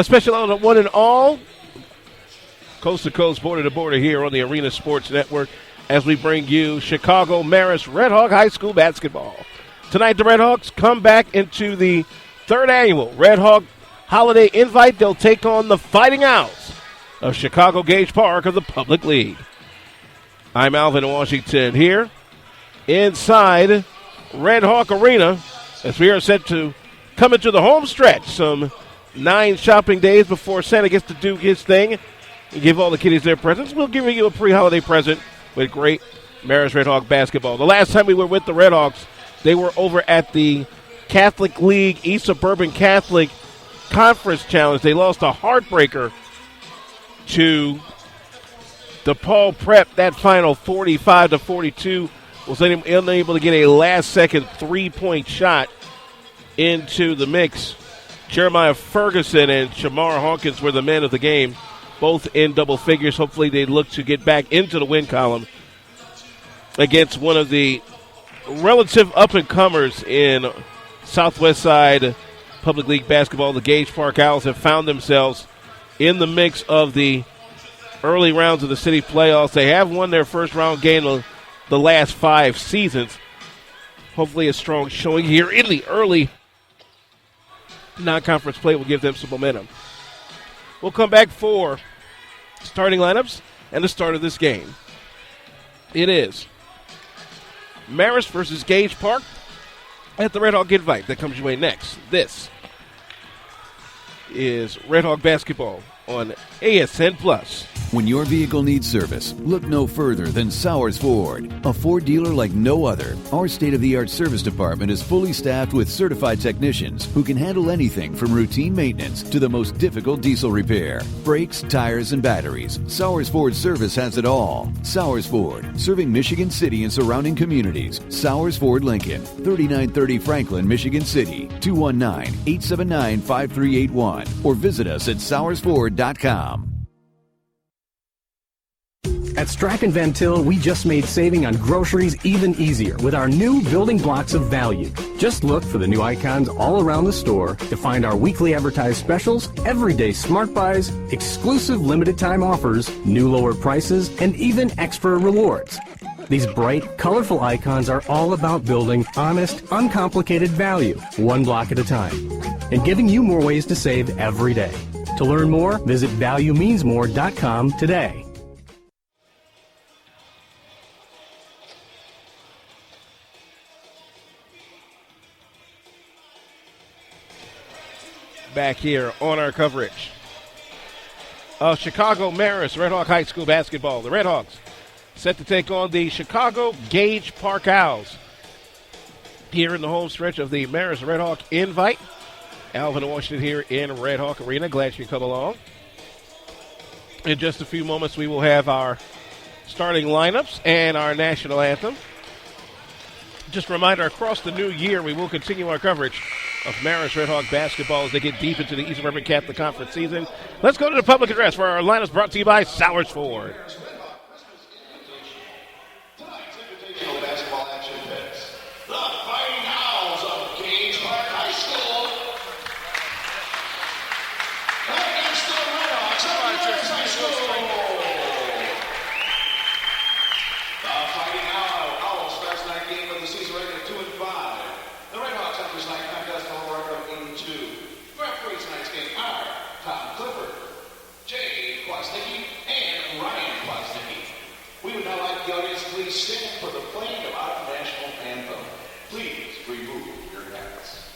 A special out of one and all, coast to coast, border to border here on the Arena Sports Network as we bring you Chicago Marist Redhawk High School basketball. Tonight the Redhawks come back into the third annual Redhawk Holiday Invite. They'll take on the Fighting Owls of Chicago Gage Park of the Public League. I'm Alvin Washington here inside Redhawk Arena as we are set to come into the home stretch. Some 9 shopping days before Santa gets to do his thing and give all the kiddies their presents. We'll give you a pre-holiday present with great Marist Redhawk basketball. The last time we were with the Redhawks, they were over at the Catholic League East Suburban Catholic Conference Challenge. They lost a heartbreaker to DePaul Prep. That final 45-42 was unable to get a last-second three-point shot into the mix. Jeremiah Ferguson and Shamar Hawkins were the men of the game, both in double figures. Hopefully they look to get back into the win column against one of the relative up-and-comers in Southwest Side Public League basketball. The Gage Park Owls have found themselves in the mix of the early rounds of the city playoffs. They have won their first round game of the last 5 seasons. Hopefully a strong showing here in the early non-conference play will give them some momentum. We'll come back for starting lineups and the start of this game. It is Marist versus Gage Park at the Redhawk Invite. That comes your way next. This is Redhawk Basketball on ASN Plus. When your vehicle needs service, look no further than Sowers Ford, a Ford dealer like no other. Our state-of-the-art service department is fully staffed with certified technicians who can handle anything from routine maintenance to the most difficult diesel repair. Brakes, tires, and batteries. Sowers Ford service has it all. Sowers Ford, serving Michigan City and surrounding communities. Sowers Ford Lincoln, 3930 Franklin, Michigan City, 219-879-5381, or visit us at SowersFord.com. At Strack & Van Til, we just made saving on groceries even easier with our new building blocks of value. Just look for the new icons all around the store to find our weekly advertised specials, everyday smart buys, exclusive limited time offers, new lower prices, and even extra rewards. These bright, colorful icons are all about building honest, uncomplicated value, one block at a time, and giving you more ways to save every day. To learn more, visit ValueMeansMore.com today. Back here on our coverage of Chicago Marist Redhawk High School basketball. The Redhawks set to take on the Chicago Gage Park Owls here in the home stretch of the Marist Redhawk Invite. Alvin Washington here in Redhawk Arena. Glad you come along. In just a few moments, we will have our starting lineups and our national anthem. Just a reminder, across the new year, we will continue our coverage of Marist Redhawk basketball as they get deep into the East Suburban Catholic Conference season. Let's go to the public address for our lineups brought to you by Sowers Ford. Tonight's Invitational basketball action picks. The Fighting Owls of Gage Park High School against the Redhawks of Marist High School. The Fighting Owls starts that game with the season record of 2-5. The Redhawks enters night contest on a record of 82. Referees tonight's game are Tom Clifford, Jay Kwasnicki, and Ryan Kwasnicki. We would now like the audience to please stand for the playing of our national anthem. Please remove your hats.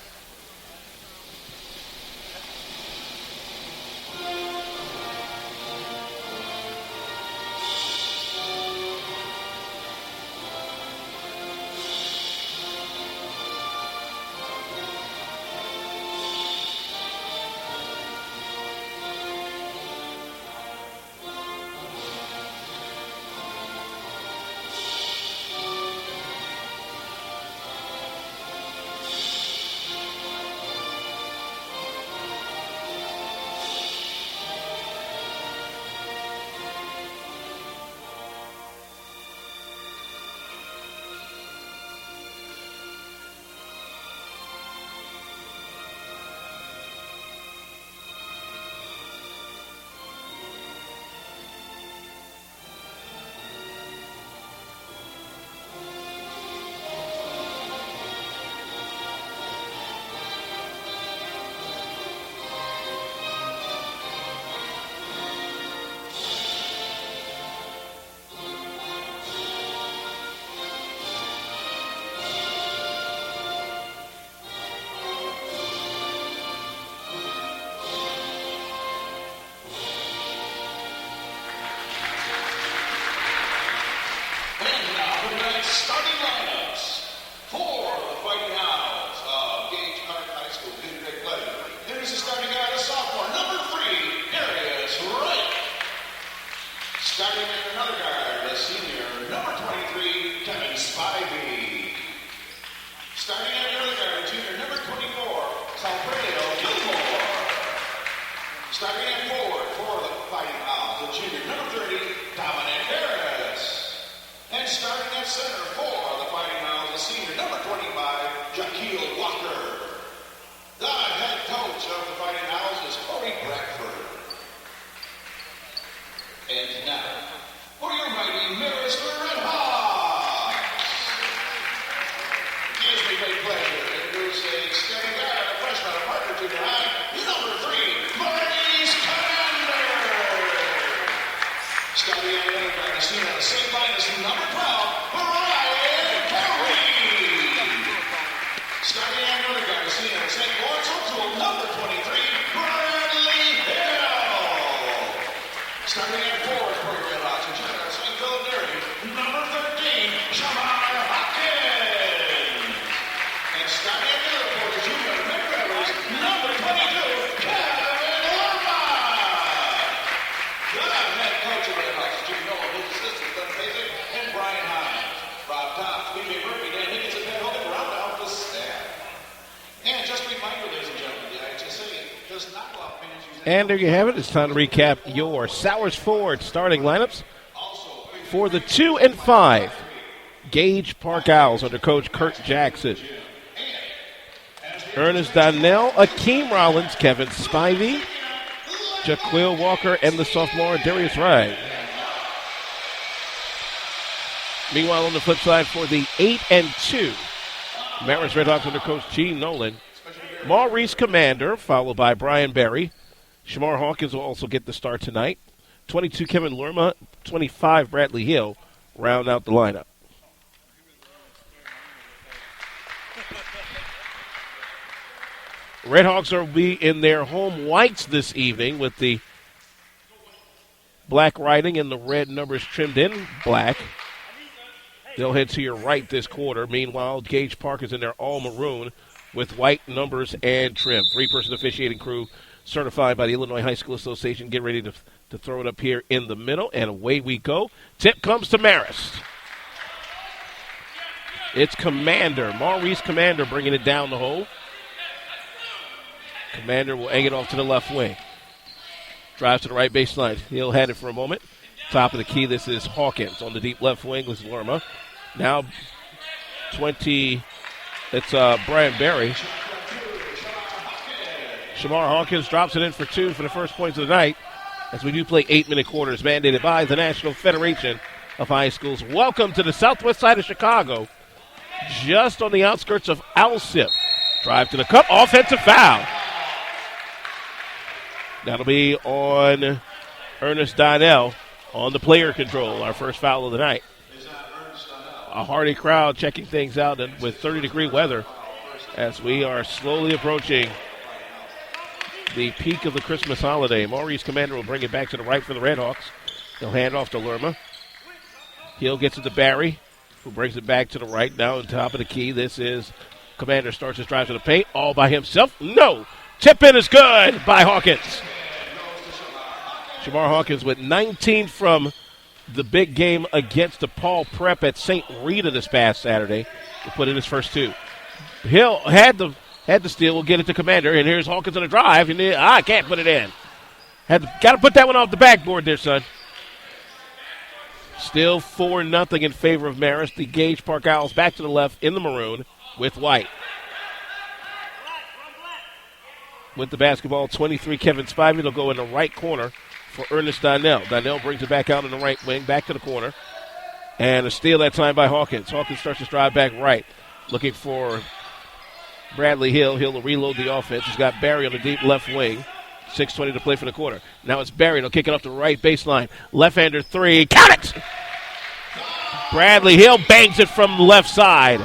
starting lineups for the Fighting Owls of Gage Pk High School. Good big pleasure. Here's the starting guy, the sophomore, number 3, Darius Wright. Starting at another guard, the senior, number 23, Kevin Spivey. Starting at another guard, the junior, number 24, Salfredo Gilmore. Starting at forward for the Fighting Owls, the junior, number 30, Dominic Harris. And starting at center for the Fighting Owls, the senior, number 25, Jaquil Walker. The head coach of the Fighting Owls is Corey Bradford. And now, for your mighty Marist Redhawks. Gives me great pleasure to introduce a starting guard, a freshman, a partner junior high, number 3, Marist Basketball. Starting at the other guard, seen on the same line as number 12, Brian Carey. Starting at another guard, seen on the same floor, to number 23, Bradley Hill. Starting at forward for your Redhawks, and junior St. Philip, number 13, Shamar Hopkins. And starting at the other for the junior mid-rivers, number 22, Kevin Lerma. The head coach of Redhawks, Jim Nolan, his assistant, Doug Basic, and Brian Hines. Rob Tops, BJ Murphy, Dan Higgins, and Ben Hogan round out the staff. And just a reminder, ladies and gentlemen, the IHSA does not allow fans using... And there you have it. It's time to recap your Sowers Ford starting lineups for the 2 and 5 Gage Pk Owls under Coach Kurt Jackson. Ernest Donnell, Akeem Rollins, Kevin Spivey, Jaquil Walker, and the sophomore Darius Wright. Meanwhile, on the flip side for the 8 and 2 Marist Redhawks under Coach Gene Nolan, Maurice Commander, followed by Brian Berry. Shamar Hawkins will also get the start tonight. 22, Kevin Lerma. 25, Bradley Hill, round out the lineup. Redhawks will be in their home whites this evening with the black writing and the red numbers trimmed in black. They'll head to your right this quarter. Meanwhile, Gage Pk is in their all maroon with white numbers and trim. 3-person officiating crew certified by the Illinois High School Association. Get ready to throw it up here in the middle, and away we go. Tip comes to Marist. It's Commander, Maurice Commander, bringing it down the hole. Commander will egg it off to the left wing. Drives to the right baseline. He'll had it for a moment. Top of the key, this is Hawkins. On the deep left wing, this is Lerma. Now 20, it's Brian Berry. Shamar Hawkins drops it in for 2 for the first points of the night, as we do play 8-minute quarters mandated by the National Federation of High Schools. Welcome to the southwest side of Chicago, just on the outskirts of Alsip. Drive to the cup, offensive foul. That'll be on Ernest Donnell on the player control, our first foul of the night. A hearty crowd checking things out with 30-degree weather as we are slowly approaching the peak of the Christmas holiday. Maurice Commander will bring it back to the right for the Redhawks. He'll hand off to Lerma. He'll get to the Barry, who brings it back to the right. Now on top of the key, this is Commander starts his drive to the paint all by himself. No! Tip in is good by Hawkins. Shamar Hawkins with 19 from the big game against the Paul Prep at St. Rita this past Saturday. He put in his first 2. Hill had the steal. We'll get it to Commander, and here's Hawkins on the drive, and I can't put it in. Got to put that one off the backboard there, son. Still 4-0 in favor of Marist. The Gage Pk Owls back to the left in the maroon with white. With the basketball, 23, Kevin Spivey. They'll go in the right corner for Ernest Donnell. Donnell brings it back out in the right wing, back to the corner. And a steal that time by Hawkins. Hawkins starts to drive back right, looking for Bradley Hill. He'll reload the offense. He's got Barry on the deep left wing. 6:20 to play for the quarter. Now it's Barry. They'll kick it off the right baseline. Left-hander 3. Count it! Bradley Hill bangs it from the left side.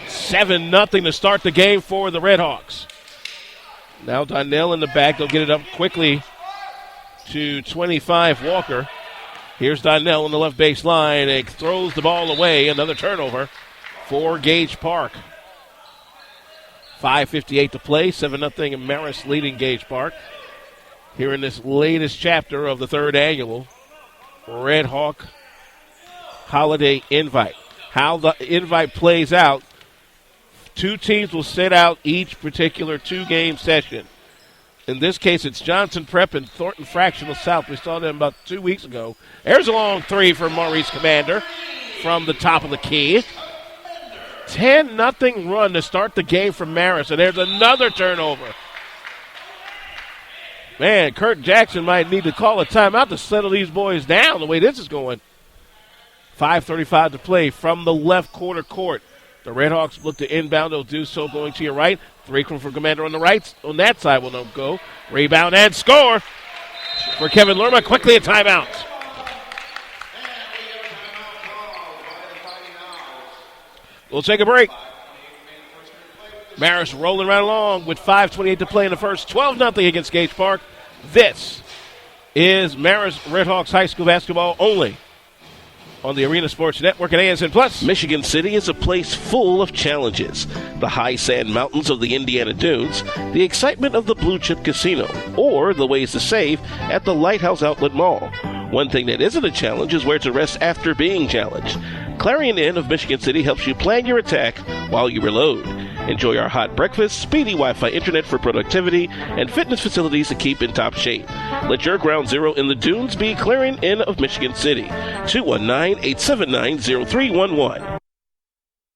7-0 to start the game for the Redhawks. Now Donnell in the back. They'll get it up quickly to 25, Walker. Here's Donnell on the left baseline and throws the ball away. Another turnover for Gage Park. 5:58 to play, 7-0 and Marist leading Gage Park. Here in this latest chapter of the third annual Redhawk Holiday Invite. How the invite plays out, two teams will sit out each particular two-game session. In this case, it's Johnson Prep and Thornton Fractional South. We saw them about 2 weeks ago. There's a long three for Maurice Commander from the top of the key. 10-0 run to start the game for Marist, and there's another turnover. Man, Kurt Jackson might need to call a timeout to settle these boys down the way this is going. 5:35 to play from the left corner court. The Redhawks look to inbound. They'll do so going to your right. Three from Commander on the right. On that side will not go. Rebound and score for Kevin Lerma. Quickly a timeout. We'll take a break. Marist rolling right along with 5:28 to play in the first. 12-0 against Gage Park. This is Marist Redhawks High School basketball only on the Arena Sports Network and ASN Plus. Michigan City is a place full of challenges. The high sand mountains of the Indiana Dunes, the excitement of the Blue Chip Casino, or the ways to save at the Lighthouse Outlet Mall. One thing that isn't a challenge is where to rest after being challenged. Clarion Inn of Michigan City helps you plan your attack while you reload. Enjoy our hot breakfast, speedy Wi-Fi internet for productivity, and fitness facilities to keep in top shape. Let your ground zero in the dunes be Clarion Inn of Michigan City. 219-879-0311.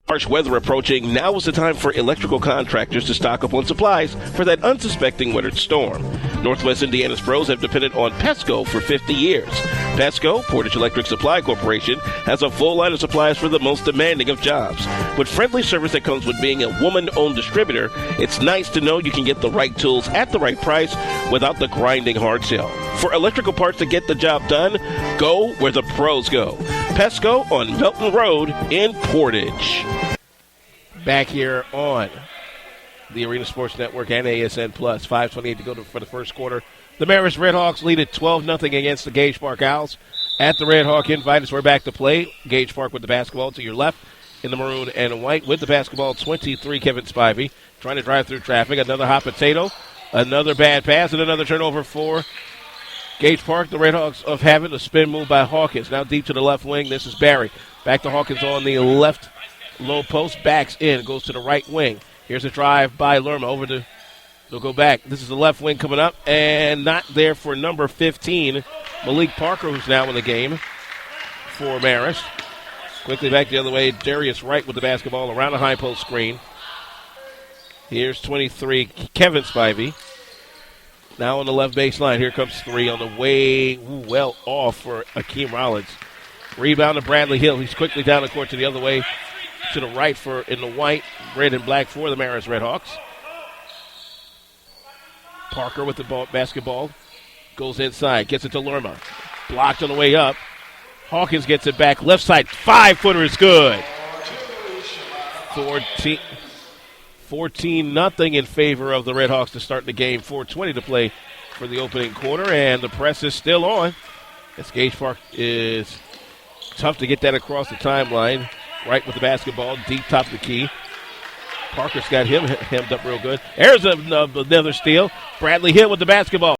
Harsh weather approaching, now is the time for electrical contractors to stock up on supplies for that unsuspecting winter storm. Northwest Indiana's pros have depended on Pesco for 50 years. Pesco, Portage Electric Supply Corporation, has a full line of supplies for the most demanding of jobs. With friendly service that comes with being a woman-owned distributor, it's nice to know you can get the right tools at the right price without the grinding hard sell. For electrical parts to get the job done, go where the pros go. Pesco on Milton Road in Portage. Back here on the Arena Sports Network and ASN Plus. 5:28 to go for the first quarter. The Marist Redhawks lead at 12-0 against the Gage Park Owls. At the Redhawk Invite, as we're back to play. Gage Park with the basketball to your left in the maroon and white with the basketball. 23, Kevin Spivey trying to drive through traffic. Another hot potato, another bad pass, and another turnover for Gage Park. The Redhawks of having a spin move by Hawkins. Now deep to the left wing. This is Barry. Back to Hawkins on the left low post. Backs in. Goes to the right wing. Here's a drive by Lerma over to. They'll go back. This is the left wing coming up. And not there for number 15, Malik Parker, who's now in the game for Marist. Quickly back the other way. Darius Wright with the basketball around the high post screen. Here's 23, Kevin Spivey. Now on the left baseline. Here comes three on the way well off for Akeem Rollins. Rebound to Bradley Hill. He's quickly down the court to the other way. To the right for in the white, red, and black for the Marist Redhawks. Parker with the basketball. Goes inside. Gets it to Lerma. Blocked on the way up. Hawkins gets it back. Left side. 5-footer is good. 14-0 in favor of the Redhawks to start the game. 4:20 to play for the opening quarter. And the press is still on. As Gage Park is tough to get that across the timeline. Right with the basketball. Deep top of the key. Parker's got him hemmed up real good. There's another steal. Bradley Hill with the basketball.